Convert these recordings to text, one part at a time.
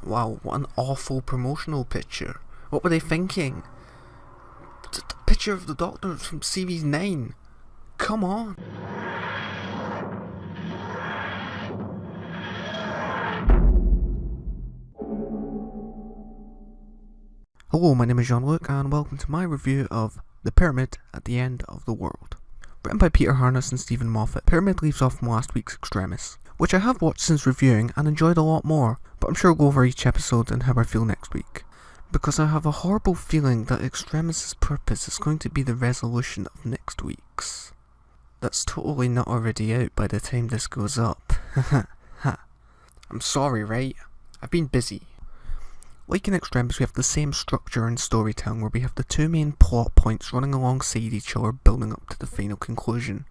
Wow, what an awful promotional picture. What were they thinking? The picture of the Doctor from Series 9. Come on. Hello, my name is Jean-Luc and welcome to my review of The Pyramid at the End of the World. Written by Peter Harness and Stephen Moffat, Pyramid leaves off from last week's Extremis, which I have watched since reviewing and enjoyed a lot more, but I'm sure I'll go over each episode and how I feel next week. Because I have a horrible feeling that Extremis' purpose is going to be the resolution of next week's. That's totally not already out by the time this goes up. I'm sorry, right? I've been busy. Like in Extremis, we have the same structure and storytelling where we have the two main plot points running alongside each other building up to the final conclusion.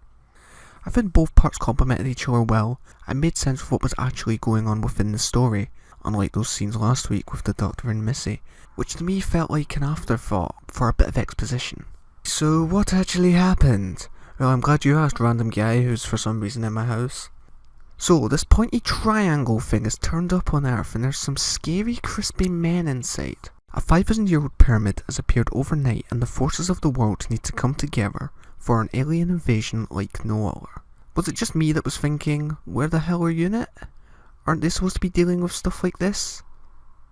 I found both parts complemented each other well and made sense of what was actually going on within the story, unlike those scenes last week with the Doctor and Missy, which to me felt like an afterthought for a bit of exposition. So what actually happened? Well, I'm glad you asked, random guy who's for some reason in my house. So, this pointy triangle thing is turned up on Earth and there's some scary crispy men inside. A 5,000-year-old pyramid has appeared overnight and the forces of the world need to come together for an alien invasion like no other. Was it just me that was thinking, where the hell are UNIT? Aren't they supposed to be dealing with stuff like this?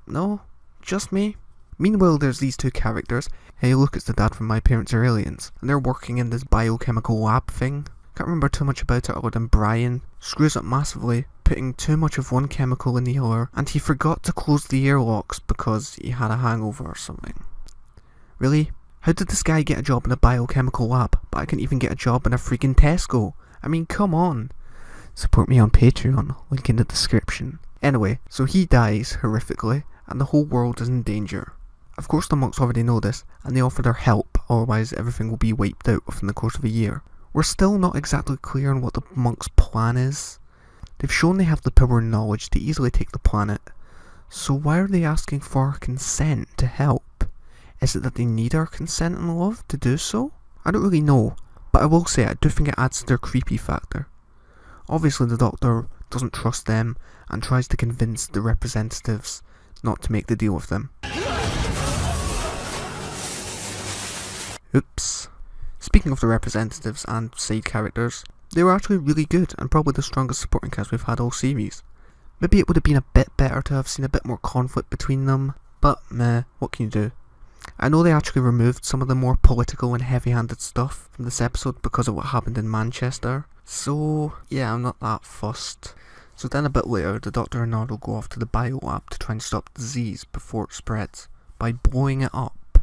No? Just me? Meanwhile, there's these two characters. Hey look, it's the dad from My Parents Are Aliens, and they're working in this biochemical lab thing. Can't remember too much about it other than Brian screws up massively, putting too much of one chemical in the other, and he forgot to close the airlocks because he had a hangover or something. Really? How did this guy get a job in a biochemical lab, but I can't even get a job in a freaking Tesco? I mean, come on. Support me on Patreon, link in the description. Anyway, so he dies horrifically, and the whole world is in danger. Of course the monks already know this, and they offer their help, otherwise everything will be wiped out within the course of a year. We're still not exactly clear on what the monks' plan is. They've shown they have the power and knowledge to easily take the planet, so why are they asking for our consent to help? Is it that they need our consent and love to do so? I don't really know, but I will say I do think it adds to their creepy factor. Obviously the Doctor doesn't trust them and tries to convince the representatives not to make the deal with them. Oops. Speaking of the representatives and side characters, they were actually really good and probably the strongest supporting cast we've had all series. Maybe it would have been a bit better to have seen a bit more conflict between them, but meh, what can you do? I know they actually removed some of the more political and heavy-handed stuff from this episode because of what happened in Manchester, so yeah, I'm not that fussed. So then a bit later, the Doctor and Nardole go off to the biolab to try and stop the disease before it spreads, by blowing it up.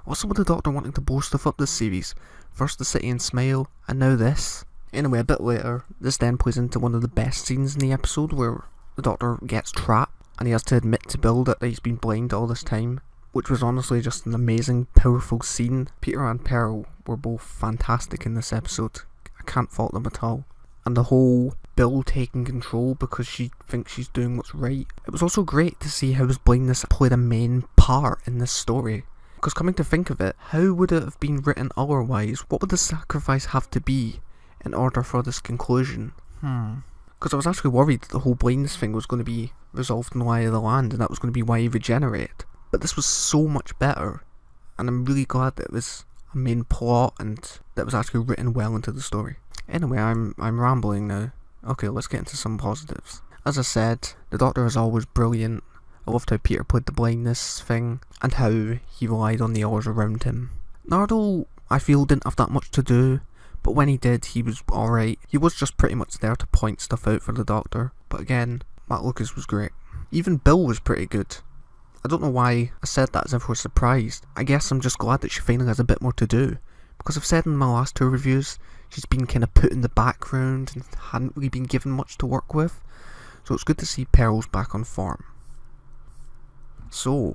Also with the Doctor wanting to blow stuff up this series, first the city and Smile, and now this. Anyway, a bit later, this then plays into one of the best scenes in the episode where the Doctor gets trapped and he has to admit to Bill that he's been blind all this time, which was honestly just an amazing, powerful scene. Peter and Pearl were both fantastic in this episode. I can't fault them at all. And the whole Bill taking control because she thinks she's doing what's right. It was also great to see how his blindness played a main part in this story. Because coming to think of it, how would it have been written otherwise? What would the sacrifice have to be in order for this conclusion? Because I was actually worried that the whole blindness thing was going to be resolved in the Lie of the Land and that was going to be why he regenerated. But this was so much better, and I'm really glad that it was a main plot and that it was actually written well into the story. Anyway, I'm rambling now. Okay, let's get into some positives. As I said, the Doctor is always brilliant. I loved how Peter played the blindness thing, and how he relied on the others around him. Nardole, I feel, didn't have that much to do, but when he did, he was alright. He was just pretty much there to point stuff out for the Doctor, but again, Matt Lucas was great. Even Bill was pretty good. I don't know why I said that as if we're surprised. I guess I'm just glad that she finally has a bit more to do, because I've said in my last two reviews, she's been kind of put in the background and hadn't really been given much to work with, so it's good to see Pearl's back on form. So,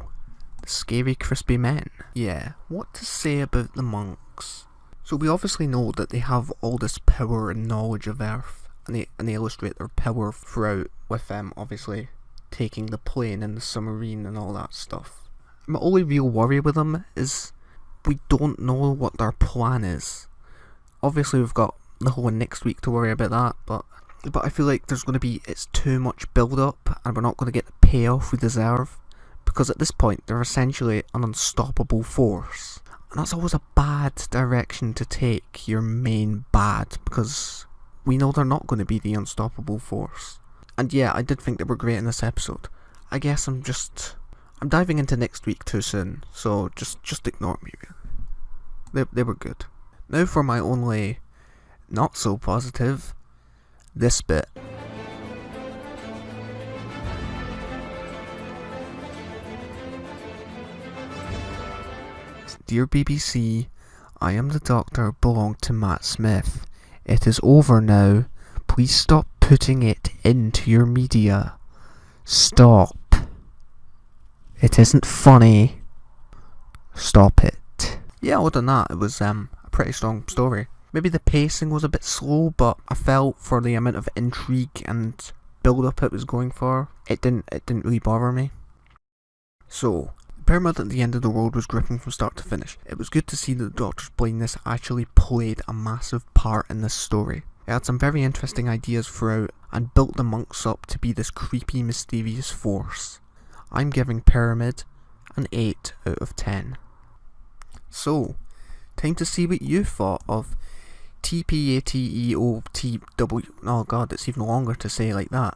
the scary crispy men. Yeah, what to say about the monks? So we obviously know that they have all this power and knowledge of Earth, and they illustrate their power throughout with them obviously taking the plane and the submarine and all that stuff. My only real worry with them is we don't know what their plan is. Obviously we've got the whole next week to worry about that, but but I feel like it's too much build up and we're not going to get the payoff we deserve, because at this point they're essentially an unstoppable force. And that's always a bad direction to take your main bad, because we know they're not going to be the unstoppable force. And yeah, I did think they were great in this episode. I guess I'm diving into next week too soon, so just ignore me really. They were good. Now for my only not so positive, this bit. Dear BBC, I am the doctor belonged to Matt Smith. It is over now. Please stop putting it into your media. Stop. It isn't funny. Stop it. Yeah, other than that, it was a pretty strong story. Maybe the pacing was a bit slow, but I felt for the amount of intrigue and build-up it was going for, it didn't really bother me. So, the pyramid at the end of the world was gripping from start to finish. It was good to see that the Doctor's blindness actually played a massive part in this story. It had some very interesting ideas throughout and built the monks up to be this creepy, mysterious force. I'm giving Pyramid an 8 out of 10. So, time to see what you thought of TPATEOTW. Oh god, it's even longer to say like that.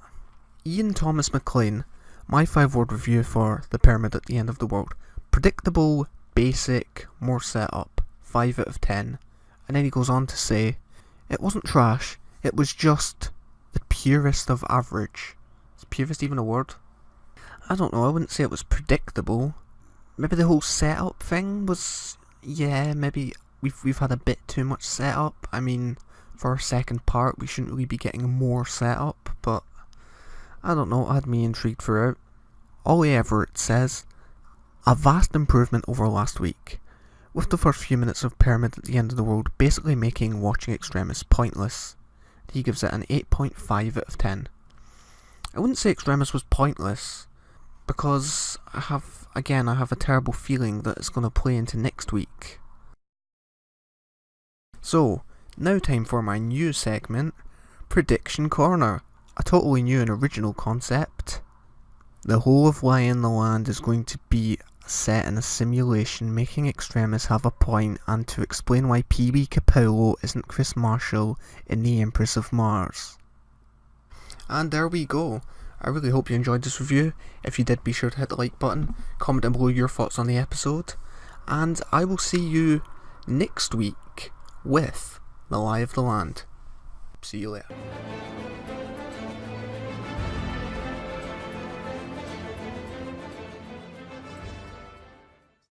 Ian Thomas McLean, my 5-word review for The Pyramid at the End of the World. Predictable, basic, more setup, 5 out of 10. And then he goes on to say, it wasn't trash, it was just the purest of average. Is purest even a word? I don't know, I wouldn't say it was predictable. Maybe the whole setup thing was, yeah, maybe we've had a bit too much setup. I mean, for our second part we shouldn't really be getting more setup, but I don't know, it had me intrigued throughout. Ollie Everett says, a vast improvement over last week, with the first few minutes of Pyramid at the End of the World basically making watching Extremis pointless. He gives it an 8.5 out of 10. I wouldn't say Extremis was pointless, because I have a terrible feeling that it's going to play into next week. So, now time for my new segment, Prediction Corner. A totally new and original concept. The whole of Lie in the Land is going to be set in a simulation, making Extremis have a point, and to explain why Pee-wee Capello isn't Chris Marshall in The Empress of Mars. And there we go. I really hope you enjoyed this review. If you did, be sure to hit the like button, comment down below your thoughts on the episode, and I will see you next week with The Lie of the Land. See you later.